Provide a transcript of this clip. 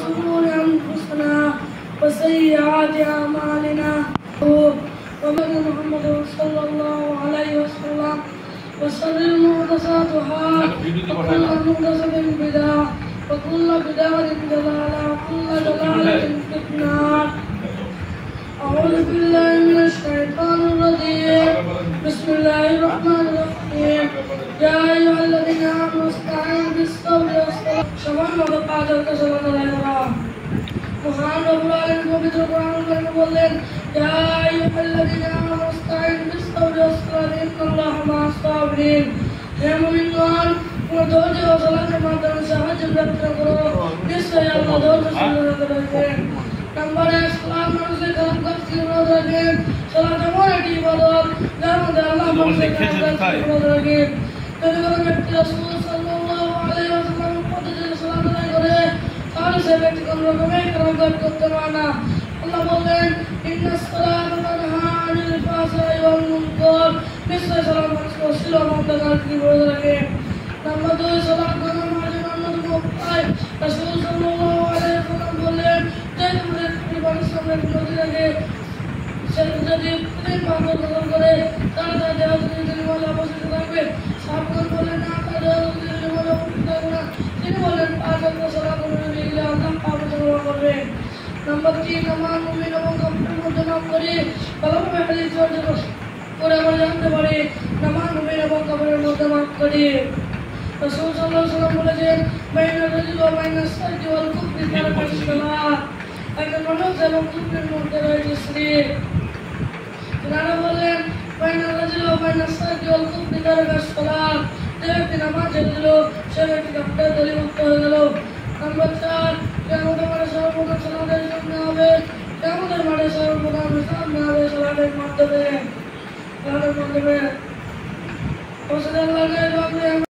شرور أنفسنا وسيئات أعمالنا ومن محمد صلى الله عليه وسلم وشر محدثاتها وكل محدثة بدعة وكل بدعة ضلالة وكل ضلالة في النار. أعوذ بالله من الشيطان الرجيم. بسم الله الرحمن الرحيم. يا أيها الذين آمنوا استعينوا بالصبر والصلاة. সামান্য পাঁচটা সালাত আদায় করা। মহান রব্বুল আলামিন পবিত্র কোরআন কারিমে বললেন, ইয়া আইয়ুহাল্লাযীনা আমানু ইসতাঈনু বিস-সাবরি ওয়াস-সালাতি ইন্নাল্লাহা মা'আস-সাবিরিন। হে মুমিনগণ, তোমরা ধৈর্য ও সালাতের মাধ্যমে সাহায্য প্রার্থনা করো, নিশ্চয়ই আল্লাহ ধৈর্যশীলদের সাথে রয়েছেন। নম্বর 1, সালাত মানুষের খারাপ কাজ থেকে বিরত রাখেন। সালাত এমন একটি ইবাদত যার মধ্যে আল্লাহ মানুষের খারাপ কাজ থেকে বিরত রাখেন। যদি কোনো ব্যক্তি রাসূল সাল্লাল্লাহু আলাইহি ওয়াসাল্লামের পদ্ধতিতে সালাত আদায় করে, তাহলে সে ব্যক্তি কোনো রকমের খারাপ কাজ করতে পারে না। আল্লাহ বললেন, ইন্নাস সালাতা তানহা আনিল ফাহশাই ওয়াল মুনকার। নিশ্চয়ই সালাত মানুষকে অশ্লীল ও মন্দ কাজ থেকে বিরত রাখে। নম্বর 2, সালাত নামাজের অন্যতম উপায়। রাসূল সাল্লাল্লাহু আলাইহি ওয়াসাল্লাম বললেন, যে তোমাদের পরিবারের সামনে বিরতি রাখে, সে যদি প্রতিদিন পাঁচ ওয়াক্ত করে, তাহলে তার দেহ যদি নির্মল অবস্থিত থাকবে। সাহাবাগণ বললেন, না, তার দেহ যদি নির্মল অবস্থিত থাকবে না। তিনি বললেন, 5 ওয়াক্ত সালাত করে গেলে আল্লাহ পাপ ক্ষমা করবেন। নম্বর 3, নামাজ মুমিন এবং কাফেরের মধ্যে নাম করি। ভালোভাবে হাদিস চর্চা করে আমরা জানতে পারি নামাজ মুমিন এবং কাফেরের মধ্যে মাপ করি। রাসূল সাল্লাল্লাহু আলাইহি ওয়াসাল্লাম বলেছেন, বাইনার রাজুল ওয়া বাইনাস সারজি ওয়াল কুফরি তারাকাস সালাত। একজন মানুষ এবং কুফরের মধ্যে রয়েছে শিরক। তিনারা বললেন, বাইনার রাজুল ওয়া বাইনাস সারজি ওয়াল কুফরি তারাকাস সালাত। যে ব্যক্তি নামাজ ছেড়ে দিল, সে ব্যক্তি কাফের দলীভুক্ত হয়ে গেল। নম্বর 4, কিয়ামতের মাঠে সর্বপ্রথম সালাতের সামনে হবে। কিয়ামতের মাঠে সর্বপ্রথম সামনে হবে সালাতের মাধ্যমে।